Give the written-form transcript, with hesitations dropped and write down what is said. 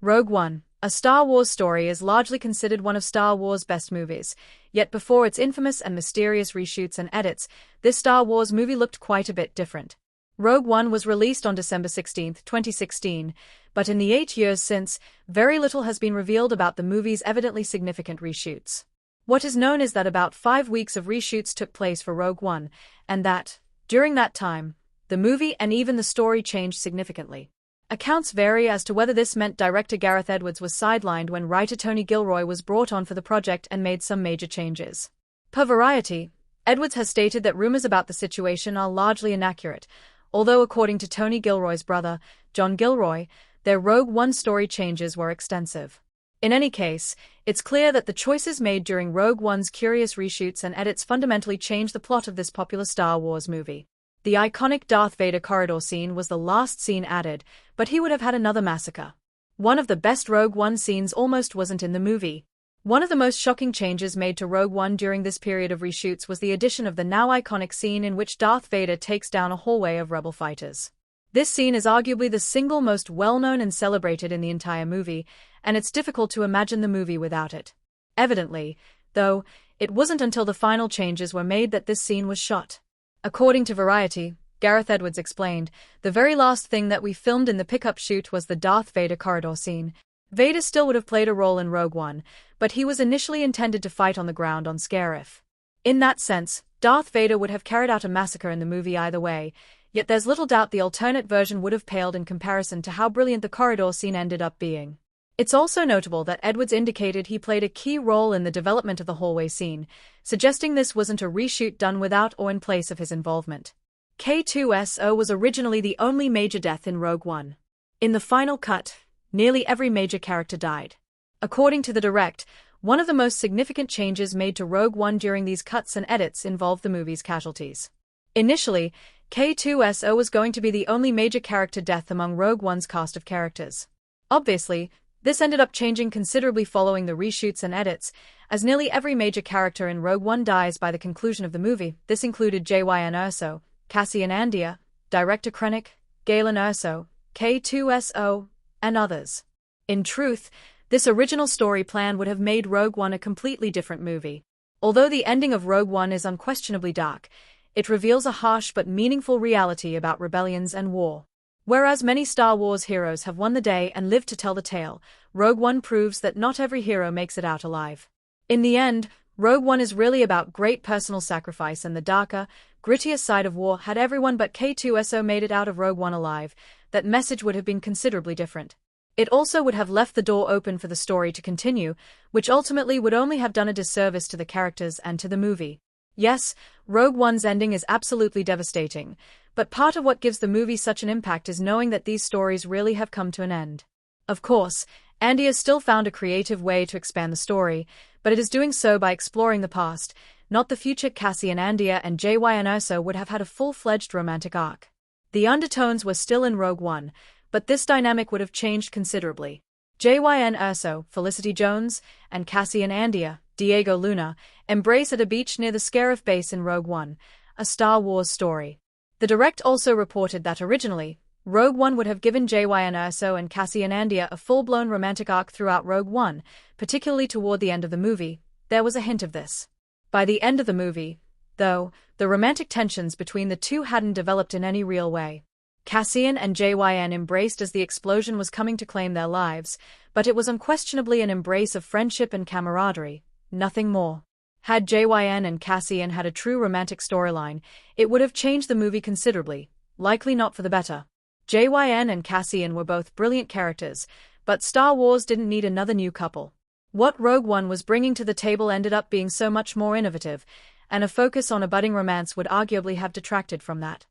Rogue One, a Star Wars story, is largely considered one of Star Wars' best movies. Yet before its infamous and mysterious reshoots and edits, this Star Wars movie looked quite a bit different. Rogue One was released on December 16, 2016, but in the 8 years since, very little has been revealed about the movie's evidently significant reshoots. What is known is that about 5 weeks of reshoots took place for Rogue One, and that, during that time, the movie and even the story changed significantly. Accounts vary as to whether this meant director Gareth Edwards was sidelined when writer Tony Gilroy was brought on for the project and made some major changes. Per Variety, Edwards has stated that rumors about the situation are largely inaccurate, although according to Tony Gilroy's brother, John Gilroy, their Rogue One story changes were extensive. In any case, it's clear that the choices made during Rogue One's curious reshoots and edits fundamentally changed the plot of this popular Star Wars movie. The iconic Darth Vader corridor scene was the last scene added, but he would have had another massacre. One of the best Rogue One scenes almost wasn't in the movie. One of the most shocking changes made to Rogue One during this period of reshoots was the addition of the now iconic scene in which Darth Vader takes down a hallway of rebel fighters. This scene is arguably the single most well-known and celebrated in the entire movie, and it's difficult to imagine the movie without it. Evidently, though, it wasn't until the final changes were made that this scene was shot. According to Variety, Gareth Edwards explained, "The very last thing that we filmed in the pickup shoot was the Darth Vader corridor scene. Vader still would have played a role in Rogue One, but he was initially intended to fight on the ground on Scarif. In that sense, Darth Vader would have carried out a massacre in the movie either way, yet there's little doubt the alternate version would have paled in comparison to how brilliant the corridor scene ended up being." It's also notable that Edwards indicated he played a key role in the development of the hallway scene, suggesting this wasn't a reshoot done without or in place of his involvement. K2SO was originally the only major death in Rogue One. In the final cut, nearly every major character died. According to the direct, one of the most significant changes made to Rogue One during these cuts and edits involved the movie's casualties. Initially, K2SO was going to be the only major character death among Rogue One's cast of characters. Obviously, this ended up changing considerably following the reshoots and edits, as nearly every major character in Rogue One dies by the conclusion of the movie. This included JYN Erso, Cassian Andor, director Krennic, Galen Erso, K2SO, and others. In truth, this original story plan would have made Rogue One a completely different movie. Although the ending of Rogue One is unquestionably dark, it reveals a harsh but meaningful reality about rebellions and war. Whereas many Star Wars heroes have won the day and lived to tell the tale, Rogue One proves that not every hero makes it out alive. In the end, Rogue One is really about great personal sacrifice, and the darker, grittier side of war. Had everyone but K2SO made it out of Rogue One alive, that message would have been considerably different. It also would have left the door open for the story to continue, which ultimately would only have done a disservice to the characters and to the movie. Yes, Rogue One's ending is absolutely devastating, but part of what gives the movie such an impact is knowing that these stories really have come to an end. Of course, Andy has still found a creative way to expand the story, but it is doing so by exploring the past, not the future. Cassian Andor and JYN Erso would have had a full-fledged romantic arc. The undertones were still in Rogue One, but this dynamic would have changed considerably. JYN Erso, Felicity Jones, and Cassian Andor, Diego Luna, embrace at a beach near the Scarif base in Rogue One, a Star Wars story. The direct also reported that originally, Rogue One would have given JYN Erso and Cassian Andor a full-blown romantic arc throughout Rogue One, particularly toward the end of the movie. There was a hint of this. By the end of the movie, though, the romantic tensions between the two hadn't developed in any real way. Cassian and JYN embraced as the explosion was coming to claim their lives, but it was unquestionably an embrace of friendship and camaraderie, nothing more. Had JYN and Cassian had a true romantic storyline, it would have changed the movie considerably, likely not for the better. JYN and Cassian were both brilliant characters, but Star Wars didn't need another new couple. What Rogue One was bringing to the table ended up being so much more innovative, and a focus on a budding romance would arguably have detracted from that.